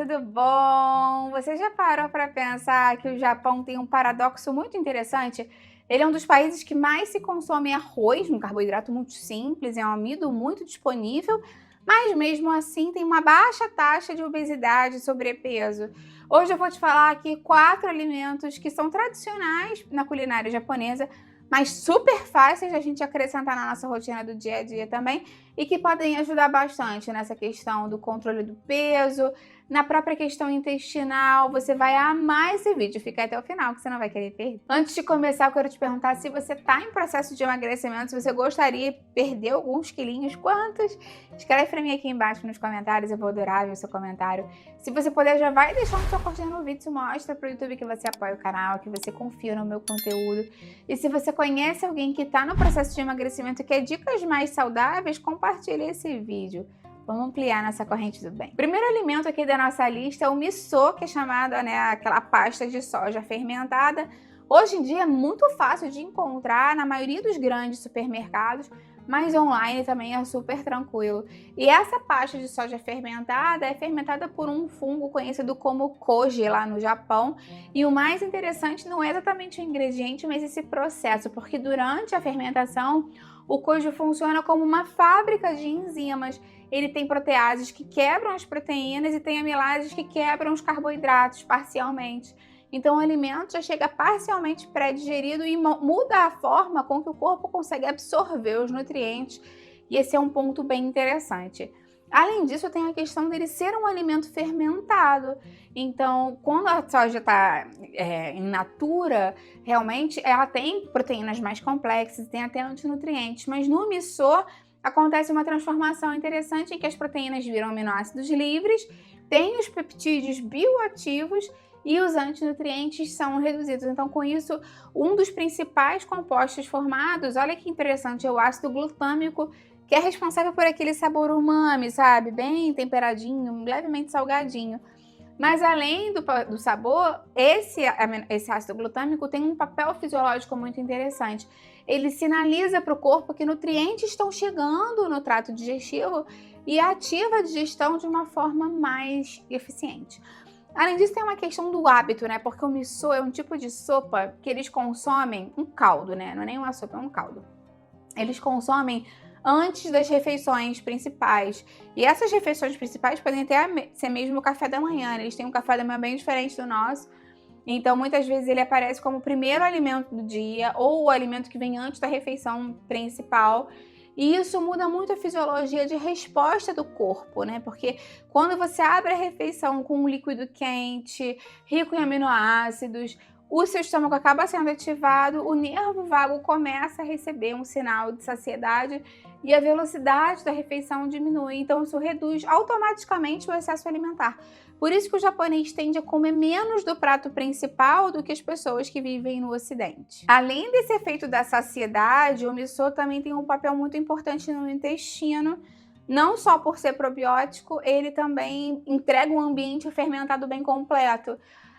tudo bom? Você já parou para pensar que o Japão tem um paradoxo muito interessante? Ele é um dos países que mais se consome arroz, um carboidrato muito simples, é um amido muito disponível, mas mesmo assim tem uma baixa taxa de obesidade e sobrepeso. Hoje eu vou te falar aqui 4 alimentos que são tradicionais na culinária japonesa, mas super fáceis de a gente acrescentar na nossa rotina do dia a dia também e que podem ajudar bastante nessa questão do controle do peso, na própria questão intestinal. Você vai amar esse vídeo, fica até o final que você não vai querer perder. Antes de começar, eu quero te perguntar se você está em processo de emagrecimento, se você gostaria de perder alguns quilinhos, quantos? Escreve para mim aqui embaixo nos comentários, eu vou adorar ver o seu comentário. Se você puder, já vai deixando sua curtida no vídeo, mostra para o YouTube que você apoia o canal, que você confia no meu conteúdo. E se você conhece alguém que está no processo de emagrecimento e quer dicas mais saudáveis, compartilhe esse vídeo. Vamos ampliar nessa corrente do bem. O primeiro alimento aqui da nossa lista é o miso, que é chamado, aquela pasta de soja fermentada. Hoje em dia é muito fácil de encontrar na maioria dos grandes supermercados, mas online também é super tranquilo. E essa pasta de soja fermentada é fermentada por um fungo conhecido como koji lá no Japão. E o mais interessante não é exatamente o ingrediente, mas esse processo, porque durante a fermentação o koji funciona como uma fábrica de enzimas. Ele tem proteases que quebram as proteínas e tem amilases que quebram os carboidratos parcialmente. Então o alimento já chega parcialmente pré-digerido e muda a forma com que o corpo consegue absorver os nutrientes. E esse é um ponto bem interessante. Além disso, tem a questão dele ser um alimento fermentado. Então, quando a soja está in natura, realmente ela tem proteínas mais complexas, tem até antinutrientes. Mas no miso acontece uma transformação interessante em que as proteínas viram aminoácidos livres, tem os peptídeos bioativos e os antinutrientes são reduzidos. Então, com isso, um dos principais compostos formados, olha que interessante, é o ácido glutâmico, que é responsável por aquele sabor umami, sabe? Bem temperadinho, levemente salgadinho. Mas além do sabor, esse ácido glutâmico tem um papel fisiológico muito interessante. Ele sinaliza para o corpo que nutrientes estão chegando no trato digestivo e ativa a digestão de uma forma mais eficiente. Além disso, tem uma questão do hábito, né? Porque o miso é um tipo de sopa que eles consomem um caldo, né? Não é nem uma sopa, é um caldo. Eles consomem antes das refeições principais. E essas refeições principais podem até ser mesmo o café da manhã, né? Eles têm um café da manhã bem diferente do nosso. Então, muitas vezes ele aparece como o primeiro alimento do dia ou o alimento que vem antes da refeição principal. E isso muda muito a fisiologia de resposta do corpo, né? Porque quando você abre a refeição com um líquido quente, rico em aminoácidos, o seu estômago acaba sendo ativado, o nervo vago começa a receber um sinal de saciedade e a velocidade da refeição diminui. Então, isso reduz automaticamente o excesso alimentar. Por isso que o japonês tende a comer menos do prato principal do que as pessoas que vivem no Ocidente. Além desse efeito da saciedade, o miso também tem um papel muito importante no intestino. Não só por ser probiótico, ele também entrega um ambiente fermentado bem completo.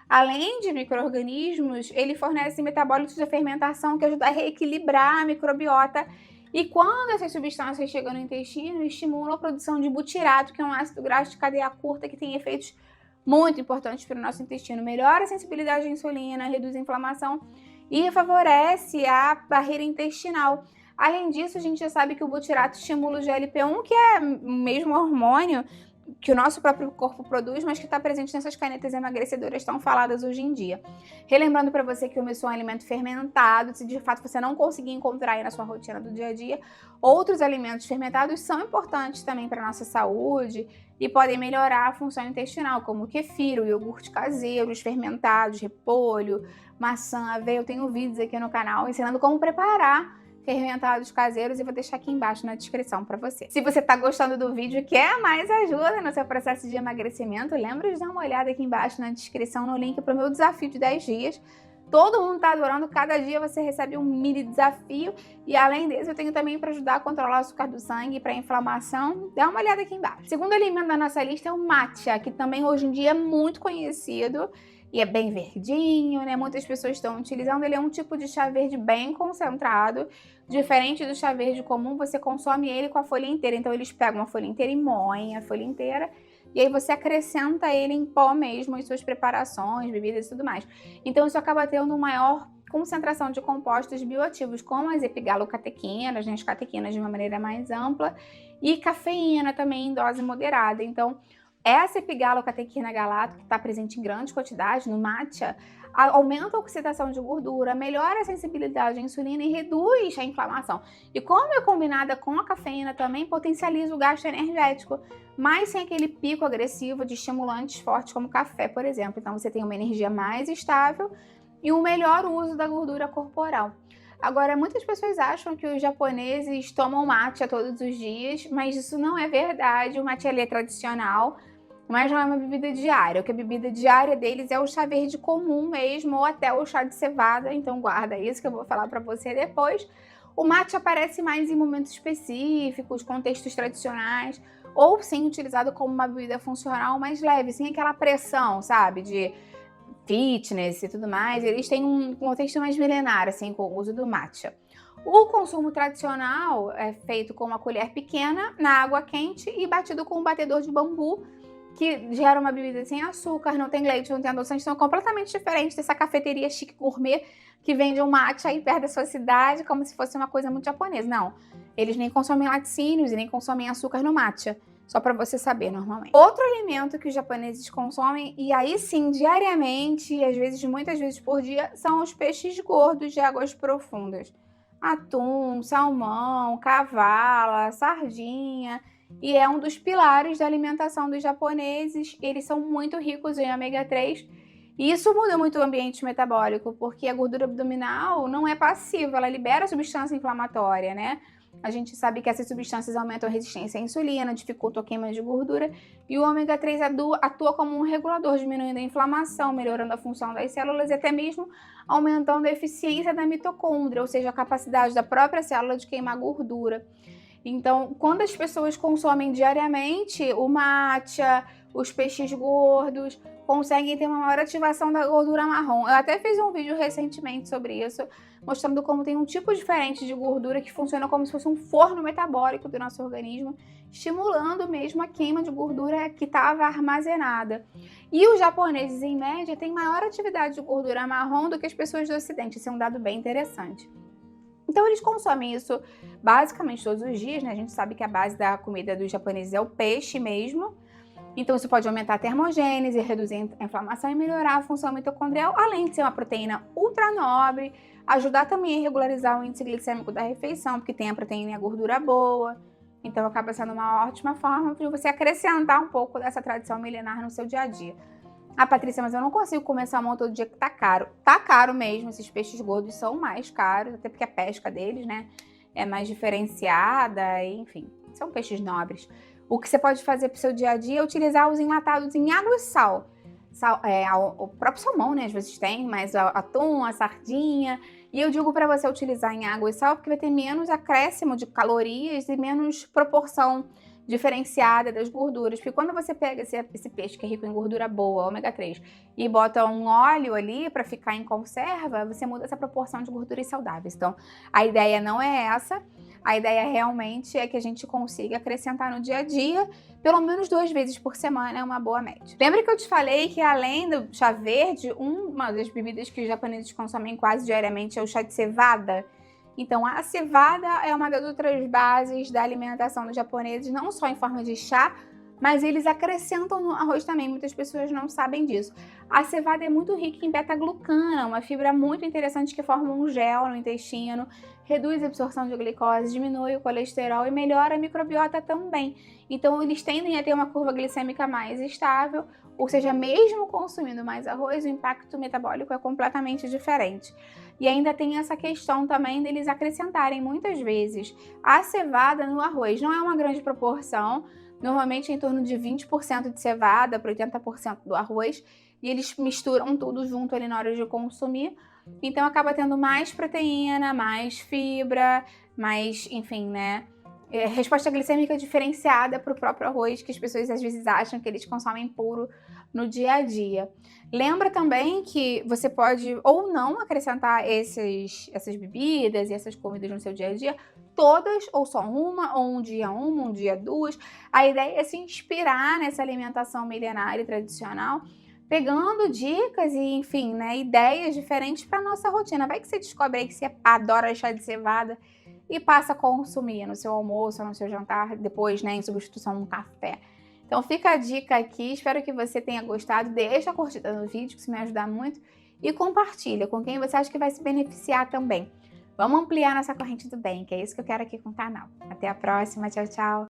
Além de micro-organismos, ele fornece metabólitos de fermentação que ajudam a reequilibrar a microbiota. E quando essas substâncias chegam no intestino, estimulam a produção de butirato, que é um ácido graxo de cadeia curta que tem efeitos muito importantes para o nosso intestino. Melhora a sensibilidade à insulina, reduz a inflamação e favorece a barreira intestinal. Além disso, a gente já sabe que o butirato estimula o GLP-1, que é o mesmo hormônio que o nosso próprio corpo produz, mas que está presente nessas canetas emagrecedoras tão faladas hoje em dia. Relembrando para você que o miso é um alimento fermentado, se de fato você não conseguir encontrar aí na sua rotina do dia a dia, outros alimentos fermentados são importantes também para a nossa saúde e podem melhorar a função intestinal, como o kefir, o iogurte caseiro, os fermentados, repolho, maçã, aveia. Eu tenho vídeos aqui no canal ensinando como preparar fermentados caseiros e vou deixar aqui embaixo na descrição para você. Se você tá gostando do vídeo e quer mais ajuda no seu processo de emagrecimento, lembra de dar uma olhada aqui embaixo na descrição no link para o meu desafio de 10 dias. Todo mundo tá adorando, cada dia você recebe um mini desafio e além desse eu tenho também para ajudar a controlar o açúcar do sangue para inflamação. Dá uma olhada aqui embaixo. O segundo alimento da nossa lista é o matcha, que também hoje em dia é muito conhecido e é bem verdinho, né? Muitas pessoas estão utilizando. Ele é um tipo de chá verde bem concentrado, diferente do chá verde comum, você consome ele com a folha inteira. Então eles pegam a folha inteira e moem a folha inteira e aí você acrescenta ele em pó mesmo, em suas preparações, bebidas e tudo mais. Então isso acaba tendo maior concentração de compostos bioativos, como as epigalocatequinas, né, as catequinas de uma maneira mais ampla, e cafeína também em dose moderada. Então, essa epigalocatequina galato, que está presente em grande quantidade no matcha, aumenta a oxidação de gordura, melhora a sensibilidade à insulina e reduz a inflamação. E como é combinada com a cafeína também, potencializa o gasto energético, mas sem aquele pico agressivo de estimulantes fortes como café, por exemplo. Então você tem uma energia mais estável e um melhor uso da gordura corporal. Agora, muitas pessoas acham que os japoneses tomam matcha todos os dias, mas isso não é verdade. O matcha é tradicional, mas não é uma bebida diária. O que a bebida diária deles é o chá verde comum mesmo, ou até o chá de cevada, então guarda isso que eu vou falar para você depois. O matcha aparece mais em momentos específicos, contextos tradicionais, ou sim utilizado como uma bebida funcional mais leve, sem aquela pressão, sabe, de fitness e tudo mais. Eles têm um contexto mais milenar, assim, com o uso do matcha. O consumo tradicional é feito com uma colher pequena na água quente e batido com um batedor de bambu, que gera uma bebida sem açúcar, não tem leite, não tem adoçante, então é completamente diferente dessa cafeteria chique gourmet que vende um matcha aí perto da sua cidade, como se fosse uma coisa muito japonesa. Não, eles nem consomem laticínios e nem consomem açúcar no matcha, só para você saber normalmente. Outro alimento que os japoneses consomem, e aí sim, diariamente, e às vezes muitas vezes por dia, são os peixes gordos de águas profundas. Atum, salmão, cavala, sardinha, e é um dos pilares da alimentação dos japoneses. Eles são muito ricos em ômega 3 e isso muda muito o ambiente metabólico, porque a gordura abdominal não é passiva, ela libera substância inflamatória, né? A gente sabe que essas substâncias aumentam a resistência à insulina, dificultam a queima de gordura, e o ômega 3 atua como um regulador, diminuindo a inflamação, melhorando a função das células e até mesmo aumentando a eficiência da mitocôndria, ou seja, a capacidade da própria célula de queimar gordura. Então, quando as pessoas consomem diariamente o matcha, os peixes gordos, conseguem ter uma maior ativação da gordura marrom. Eu até fiz um vídeo recentemente sobre isso, mostrando como tem um tipo diferente de gordura que funciona como se fosse um forno metabólico do nosso organismo, estimulando mesmo a queima de gordura que estava armazenada. E os japoneses, em média, têm maior atividade de gordura marrom do que as pessoas do Ocidente. Isso é um dado bem interessante. Então eles consomem isso basicamente todos os dias, né? A gente sabe que a base da comida dos japoneses é o peixe mesmo. Então isso pode aumentar a termogênese, reduzir a inflamação e melhorar a função mitocondrial, além de ser uma proteína ultra nobre, ajudar também a regularizar o índice glicêmico da refeição, porque tem a proteína e a gordura boa. Então acaba sendo uma ótima forma de você acrescentar um pouco dessa tradição milenar no seu dia a dia. Ah, Patrícia, mas eu não consigo comer salmão todo dia que tá caro. Tá caro mesmo, esses peixes gordos são mais caros, até porque a pesca deles, né, é mais diferenciada, enfim, são peixes nobres. O que você pode fazer pro seu dia a dia é utilizar os enlatados em água e sal. O próprio salmão, né, às vezes tem, mas atum, a sardinha. E eu digo para você utilizar em água e sal porque vai ter menos acréscimo de calorias e menos proporção diferenciada das gorduras, porque quando você pega esse peixe que é rico em gordura boa, ômega 3, e bota um óleo ali para ficar em conserva, você muda essa proporção de gorduras saudáveis. Então, a ideia não é essa, a ideia realmente é que a gente consiga acrescentar no dia a dia, pelo menos 2 vezes por semana é uma boa média. Lembra que eu te falei que além do chá verde, uma das bebidas que os japoneses consomem quase diariamente é o chá de cevada? Então, a cevada é uma das outras bases da alimentação dos japoneses, não só em forma de chá, mas eles acrescentam no arroz também, muitas pessoas não sabem disso. A cevada é muito rica em beta-glucana, uma fibra muito interessante que forma um gel no intestino, reduz a absorção de glicose, diminui o colesterol e melhora a microbiota também. Então, eles tendem a ter uma curva glicêmica mais estável, ou seja, mesmo consumindo mais arroz, o impacto metabólico é completamente diferente. E ainda tem essa questão também deles acrescentarem muitas vezes a cevada no arroz. Não é uma grande proporção, normalmente em torno de 20% de cevada para 80% do arroz, e eles misturam tudo junto ali na hora de consumir. Então acaba tendo mais proteína, mais fibra, mais, enfim, né? Resposta glicêmica diferenciada para o próprio arroz, que as pessoas às vezes acham que eles consomem puro no dia a dia. Lembra também que você pode ou não acrescentar essas bebidas e essas comidas no seu dia a dia todas, ou só uma, ou um dia duas. A ideia é se inspirar nessa alimentação milenar e tradicional, pegando dicas e, enfim, né, ideias diferentes para nossa rotina. Vai que você descobre aí que você adora chá de cevada e passa a consumir no seu almoço, no seu jantar, depois, né, em substituição a um café. Então fica a dica aqui, espero que você tenha gostado, deixa a curtida no vídeo, que isso me ajuda muito, e compartilha com quem você acha que vai se beneficiar também. Vamos ampliar nossa corrente do bem, que é isso que eu quero aqui com o canal. Até a próxima, tchau, tchau!